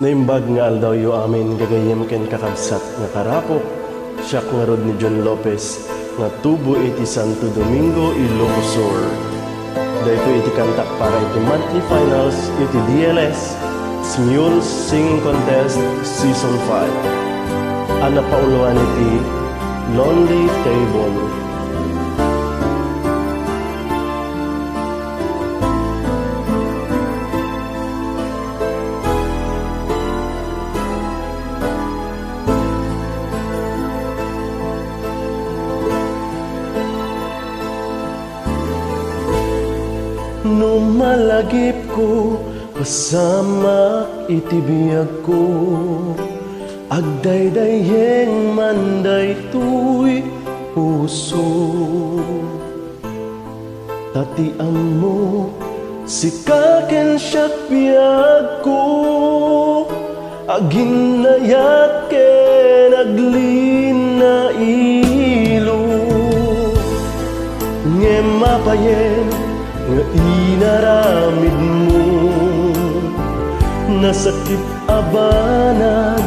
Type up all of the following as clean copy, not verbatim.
Naimbag nga aldaw yu amin gagayem ken kakabsat nga karapok siya nga rod ni John Lopez nga tubo iti Santo Domingo, Ilocos Sur. Dahito iti kantak para iti monthly finals iti DLS Mules Singing Contest Season 5. Ana pauluan iti Lonely Table. Numalagip ko kasama itibiyag ko agdaydayeng manday tuy puso tatiam mo sikaken siyak biyag ko aginayat ken aglin na ilo ngemapayen nga inaramid mo nasakit abanag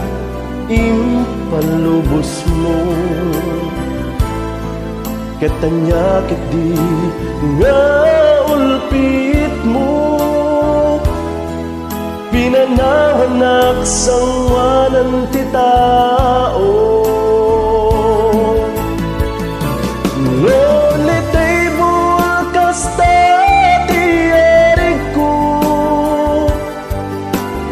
impalubos mo katanyakit di nga ulpit mo pinanawanak sangwanan ti tao lonely table kasta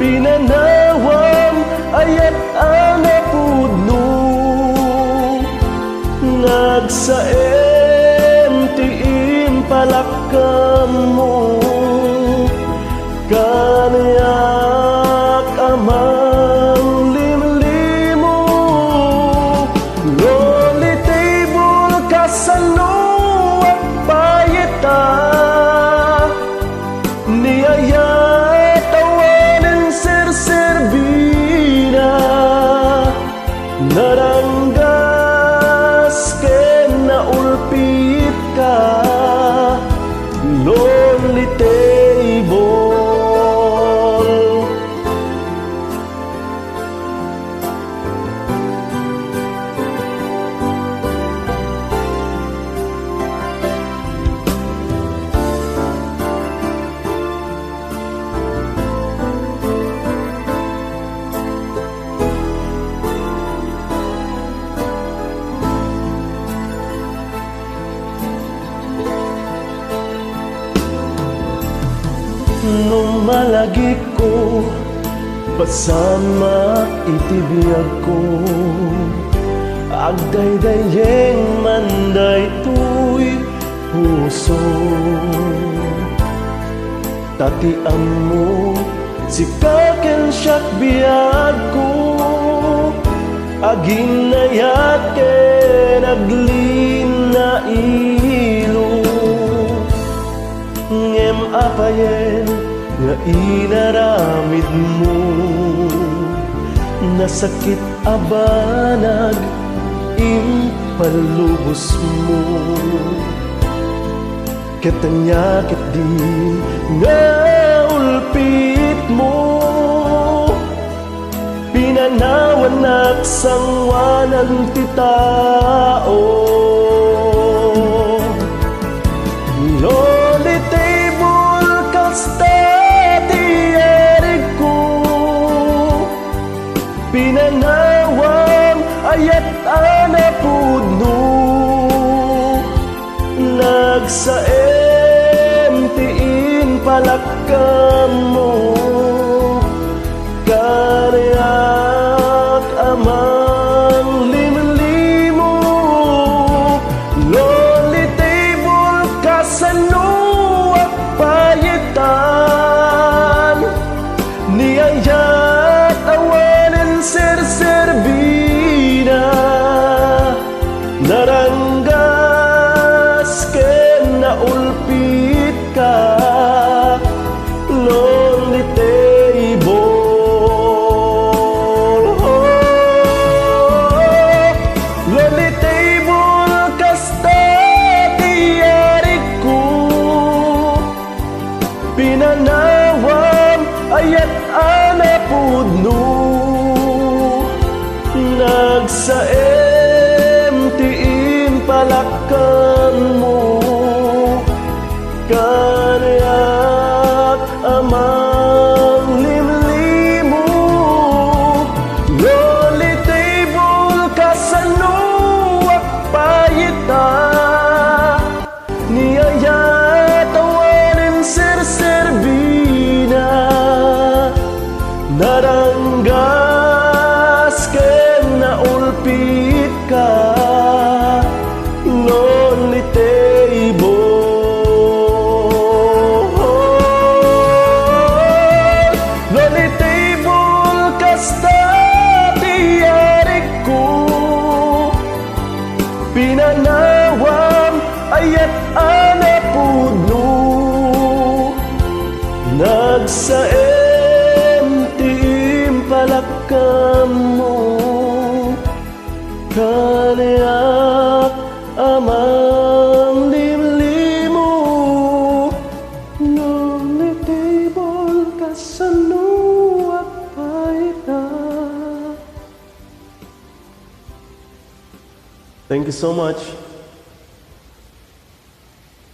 pinanawam ayat anapudno nagsaem ti impalakam mo kanayak amang limlimo lonely table kasano at payeta niyaya naranggas ken naulpit ka lonely table. Numalagi ko pasama itibiyag ko agdaydayeng manday tuy puso tatiam mo sikaken siyak biyag ko aginayat ken aglin na ilo ngem apayen nga inaramid mo nasakit abanag impalubos mo katanyakit di nga ulpit mo pinanawanak sangwanan ti tao lonely table kasta pinanawam ayat anapudno nagsaem ti impalakam mo kanayak amang limlimo lonely table kasano at payetan niyayat awanen serserbina naranggas ken naulpit ka lonely table. Lonely table kasta tiyarik ko pinanawam ayat ana napudno nagsaem tiin palakkan mo kanayak amang limlimo loli table kasano at payita niyaya tawanin ser-serbina naranggas ken naulpit ka lonely table lonely table kasta tiyarik ko pinanawam ayat anapudno nagsaem tiim palakam mo kanayak amang limlimo lonely table kasano at paita. Thank you so much.